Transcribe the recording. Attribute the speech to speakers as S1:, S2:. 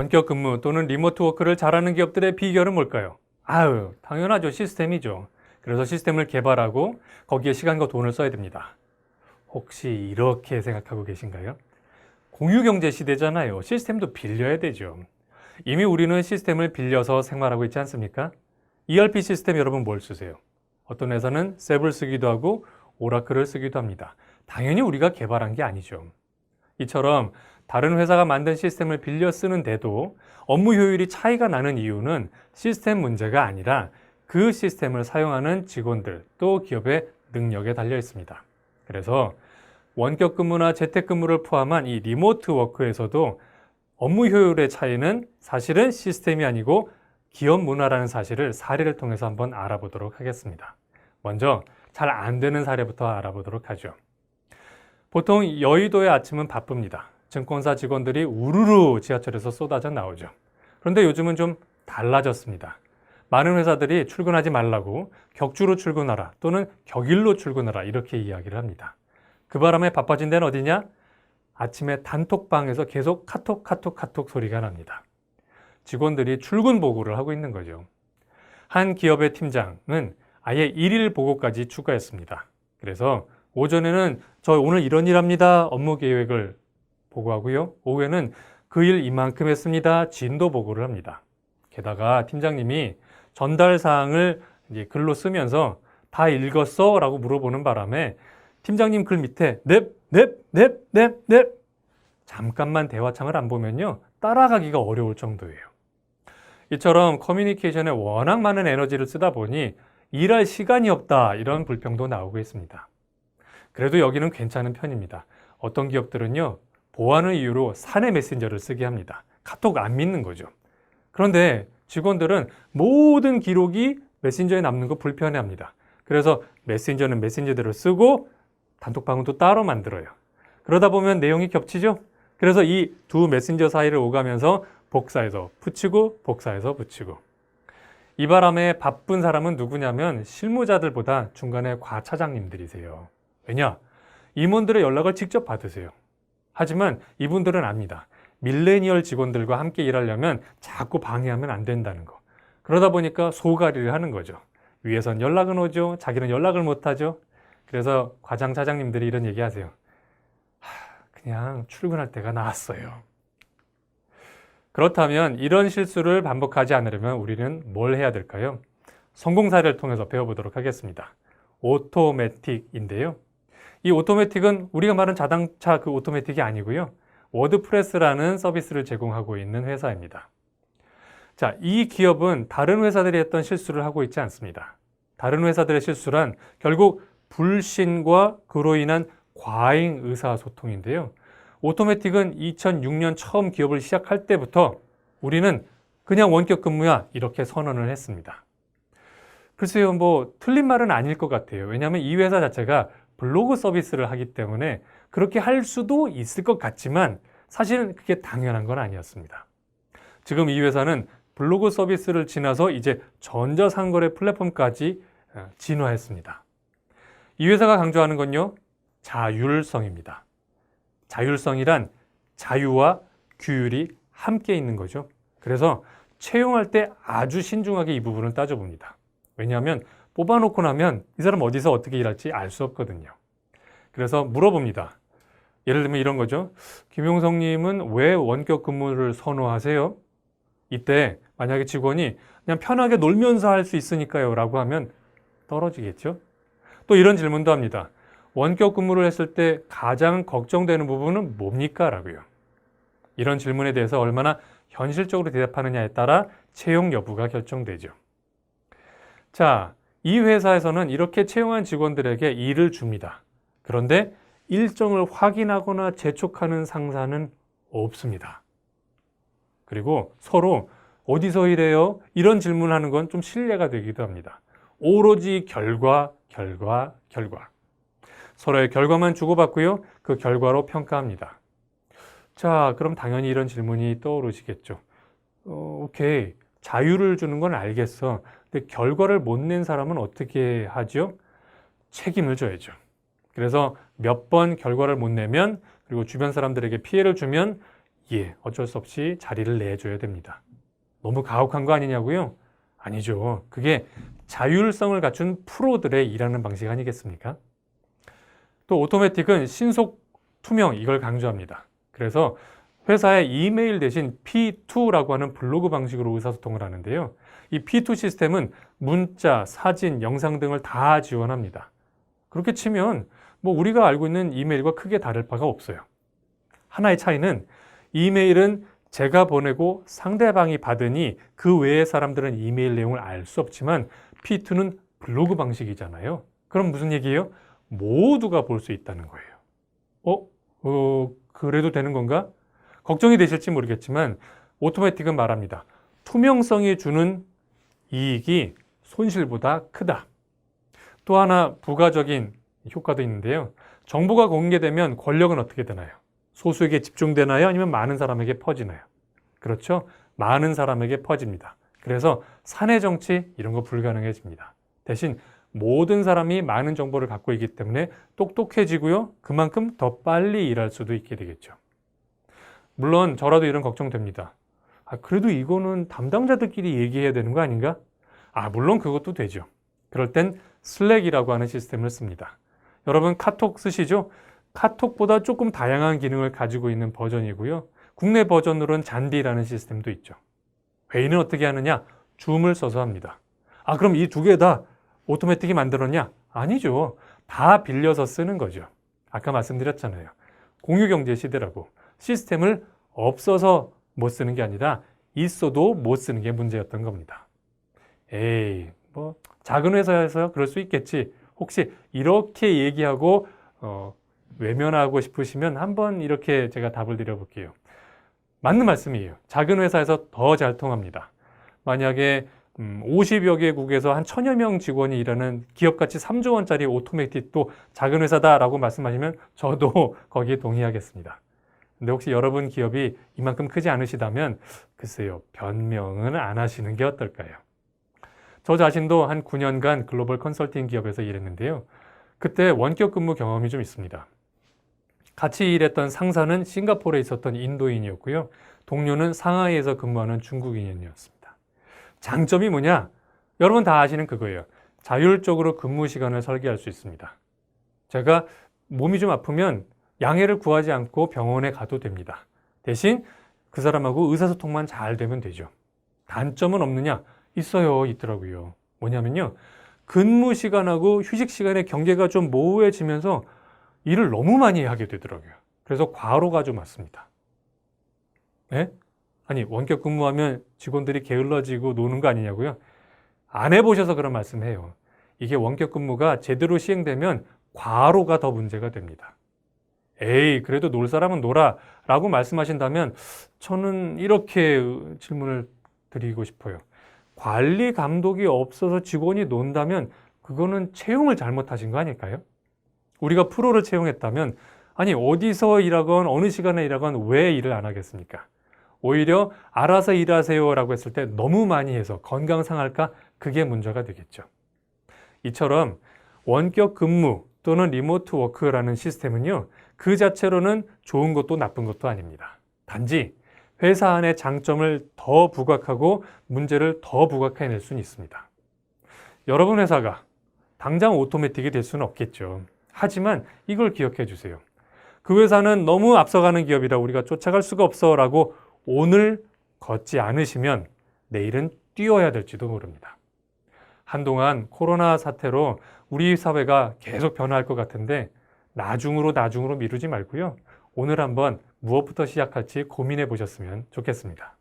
S1: 원격 근무 또는 리모트 워크를 잘하는 기업들의 비결은 뭘까요? 당연하죠. 시스템이죠. 그래서 시스템을 개발하고 거기에 시간과 돈을 써야 됩니다. 혹시 이렇게 생각하고 계신가요? 공유경제 시대잖아요. 시스템도 빌려야 되죠. 이미 우리는 시스템을 빌려서 생활하고 있지 않습니까? ERP 시스템 여러분 뭘 쓰세요? 어떤 회사는 셉을 쓰기도 하고 오라클을 쓰기도 합니다. 당연히 우리가 개발한 게 아니죠. 이처럼 다른 회사가 만든 시스템을 빌려 쓰는데도 업무 효율이 차이가 나는 이유는 시스템 문제가 아니라 그 시스템을 사용하는 직원들 또 기업의 능력에 달려 있습니다. 그래서 원격 근무나 재택 근무를 포함한 이 리모트 워크에서도 업무 효율의 차이는 사실은 시스템이 아니고 기업 문화라는 사실을 사례를 통해서 한번 알아보도록 하겠습니다. 먼저 잘 안 되는 사례부터 알아보도록 하죠. 보통 여의도의 아침은 바쁩니다. 증권사 직원들이 우르르 지하철에서 쏟아져 나오죠. 그런데 요즘은 좀 달라졌습니다. 많은 회사들이 출근하지 말라고 격주로 출근하라 또는 격일로 출근하라 이렇게 이야기를 합니다. 그 바람에 바빠진 데는 어디냐? 아침에 단톡방에서 계속 카톡 소리가 납니다. 직원들이 출근 보고를 하고 있는 거죠. 한 기업의 팀장은 아예 일일 보고까지 추가했습니다. 그래서 오전에는 저 오늘 이런 일 합니다. 업무 계획을 보고하고요. 오후에는 그 일 이만큼 했습니다. 진도 보고를 합니다. 게다가 팀장님이 전달 사항을 이제 글로 쓰면서 다 읽었어? 라고 물어보는 바람에 팀장님 글 밑에 넵 잠깐만 대화창을 안 보면요. 따라가기가 어려울 정도예요. 이처럼 커뮤니케이션에 워낙 많은 에너지를 쓰다 보니 일할 시간이 없다 이런 불평도 나오고 있습니다. 그래도 여기는 괜찮은 편입니다. 어떤 기업들은요. 보안을 이유로 사내 메신저를 쓰게 합니다. 카톡 안 믿는 거죠. 그런데 직원들은 모든 기록이 메신저에 남는 거 불편해합니다. 그래서 메신저는 메신저대로 쓰고 단톡방은 또 따로 만들어요. 그러다 보면 내용이 겹치죠. 그래서 이 두 메신저 사이를 오가면서 복사해서 붙이고 복사해서 붙이고. 이 바람에 바쁜 사람은 누구냐면 실무자들보다 중간에 과차장님들이세요. 왜냐? 임원들의 연락을 직접 받으세요. 하지만 이분들은 압니다. 밀레니얼 직원들과 함께 일하려면 자꾸 방해하면 안 된다는 거. 그러다 보니까 소가리를 하는 거죠. 위에선 연락은 오죠. 자기는 연락을 못 하죠. 그래서 과장 차장님들이 이런 얘기 하세요. 그냥 출근할 때가 나았어요. 그렇다면 이런 실수를 반복하지 않으려면 우리는 뭘 해야 될까요? 성공 사례를 통해서 배워보도록 하겠습니다. 오토매틱인데요. 이 오토매틱은 우리가 말하는 자동차 그 오토매틱이 아니고요. 워드프레스라는 서비스를 제공하고 있는 회사입니다. 자, 이 기업은 다른 회사들이 했던 실수를 하고 있지 않습니다. 다른 회사들의 실수란 결국 불신과 그로 인한 과잉 의사소통인데요. 오토매틱은 2006년 처음 기업을 시작할 때부터 우리는 그냥 원격 근무야 이렇게 선언을 했습니다. 글쎄요, 뭐 틀린 말은 아닐 것 같아요. 왜냐하면 이 회사 자체가 블로그 서비스를 하기 때문에 그렇게 할 수도 있을 것 같지만 사실은 그게 당연한 건 아니었습니다. 지금 이 회사는 블로그 서비스를 지나서 이제 전자상거래 플랫폼까지 진화했습니다. 이 회사가 강조하는 건요, 자율성입니다. 자율성이란 자유와 규율이 함께 있는 거죠. 그래서 채용할 때 아주 신중하게 이 부분을 따져봅니다. 왜냐하면 뽑아놓고 나면 이 사람 어디서 어떻게 일할지 알 수 없거든요. 그래서 물어봅니다. 예를 들면 이런 거죠. 김용성님은 왜 원격 근무를 선호하세요? 이때 만약에 직원이 그냥 편하게 놀면서 할 수 있으니까요 라고 하면 떨어지겠죠. 또 이런 질문도 합니다. 원격 근무를 했을 때 가장 걱정되는 부분은 뭡니까? 라고요. 이런 질문에 대해서 얼마나 현실적으로 대답하느냐에 따라 채용 여부가 결정되죠. 자, 이 회사에서는 이렇게 채용한 직원들에게 일을 줍니다. 그런데 일정을 확인하거나 재촉하는 상사는 없습니다. 그리고 서로 어디서 일해요? 이런 질문하는 건 좀 신뢰가 되기도 합니다. 오로지 결과. 서로의 결과만 주고받고요. 그 결과로 평가합니다. 자, 그럼 당연히 이런 질문이 떠오르시겠죠. 오케이. 자유를 주는 건 알겠어. 근데 결과를 못 낸 사람은 어떻게 하죠? 책임을 져야죠. 그래서 몇 번 결과를 못 내면 그리고 주변 사람들에게 피해를 주면 예, 어쩔 수 없이 자리를 내줘야 됩니다. 너무 가혹한 거 아니냐고요? 아니죠. 그게 자율성을 갖춘 프로들의 일하는 방식 아니겠습니까? 또 오토매틱은 신속, 투명 이걸 강조합니다. 그래서 회사의 이메일 대신 P2라고 하는 블로그 방식으로 의사소통을 하는데요. 이 P2 시스템은 문자, 사진, 영상 등을 다 지원합니다. 그렇게 치면 뭐 우리가 알고 있는 이메일과 크게 다를 바가 없어요. 하나의 차이는 이메일은 제가 보내고 상대방이 받으니 그 외의 사람들은 이메일 내용을 알 수 없지만 P2는 블로그 방식이잖아요. 그럼 무슨 얘기예요? 모두가 볼 수 있다는 거예요. 그래도 되는 건가? 걱정이 되실지 모르겠지만 오토매틱은 말합니다. 투명성이 주는 이익이 손실보다 크다. 또 하나 부가적인 효과도 있는데요. 정보가 공개되면 권력은 어떻게 되나요? 소수에게 집중되나요? 아니면 많은 사람에게 퍼지나요? 그렇죠? 많은 사람에게 퍼집니다. 그래서 사내 정치 이런 거 불가능해집니다. 대신 모든 사람이 많은 정보를 갖고 있기 때문에 똑똑해지고요. 그만큼 더 빨리 일할 수도 있게 되겠죠. 물론 저라도 이런 걱정됩니다. 그래도 이거는 담당자들끼리 얘기해야 되는 거 아닌가? 물론 그것도 되죠. 그럴 땐 슬랙이라고 하는 시스템을 씁니다. 여러분 카톡 쓰시죠? 카톡보다 조금 다양한 기능을 가지고 있는 버전이고요. 국내 버전으로는 잔디라는 시스템도 있죠. 회의는 어떻게 하느냐? 줌을 써서 합니다. 그럼 이 두 개 다 오토매틱이 만들었냐? 아니죠. 다 빌려서 쓰는 거죠. 아까 말씀드렸잖아요. 공유경제 시대라고. 시스템을 없어서 못 쓰는 게 아니라 있어도 못 쓰는 게 문제였던 겁니다. 작은 회사에서 그럴 수 있겠지. 혹시 이렇게 얘기하고 외면하고 싶으시면 한번 이렇게 제가 답을 드려볼게요. 맞는 말씀이에요. 작은 회사에서 더 잘 통합니다. 만약에 50여 개국에서 한 1000여 명 직원이 일하는 기업가치 3조 원짜리 오토매틱도 작은 회사다라고 말씀하시면 저도 거기에 동의하겠습니다. 근데 혹시 여러분 기업이 이만큼 크지 않으시다면 글쎄요, 변명은 안 하시는 게 어떨까요? 저 자신도 한 9년간 글로벌 컨설팅 기업에서 일했는데요. 그때 원격 근무 경험이 좀 있습니다. 같이 일했던 상사는 싱가포르에 있었던 인도인이었고요. 동료는 상하이에서 근무하는 중국인이었습니다. 장점이 뭐냐? 여러분 다 아시는 그거예요. 자율적으로 근무 시간을 설계할 수 있습니다. 제가 몸이 좀 아프면 양해를 구하지 않고 병원에 가도 됩니다. 대신 그 사람하고 의사소통만 잘 되면 되죠. 단점은 없느냐? 있더라고요. 뭐냐면요. 근무 시간하고 휴식 시간의 경계가 좀 모호해지면서 일을 너무 많이 하게 되더라고요. 그래서 과로가 좀 왔습니다. 네? 원격 근무하면 직원들이 게을러지고 노는 거 아니냐고요? 안 해보셔서 그런 말씀해요. 이게 원격 근무가 제대로 시행되면 과로가 더 문제가 됩니다. 그래도 놀 사람은 놀아 라고 말씀하신다면 저는 이렇게 질문을 드리고 싶어요. 관리 감독이 없어서 직원이 논다면 그거는 채용을 잘못하신 거 아닐까요? 우리가 프로를 채용했다면 어디서 일하건 어느 시간에 일하건 왜 일을 안 하겠습니까? 오히려 알아서 일하세요 라고 했을 때 너무 많이 해서 건강 상할까? 그게 문제가 되겠죠. 이처럼 원격 근무 또는 리모트 워크라는 시스템은요, 그 자체로는 좋은 것도 나쁜 것도 아닙니다. 단지 회사 안의 장점을 더 부각하고 문제를 더 부각해낼 수는 있습니다. 여러분 회사가 당장 오토매틱이 될 수는 없겠죠. 하지만 이걸 기억해 주세요. 그 회사는 너무 앞서가는 기업이라 우리가 쫓아갈 수가 없어 라고 오늘 걷지 않으시면 내일은 뛰어야 될지도 모릅니다. 한동안 코로나 사태로 우리 사회가 계속 변화할 것 같은데 나중으로 미루지 말고요. 오늘 한번 무엇부터 시작할지 고민해 보셨으면 좋겠습니다.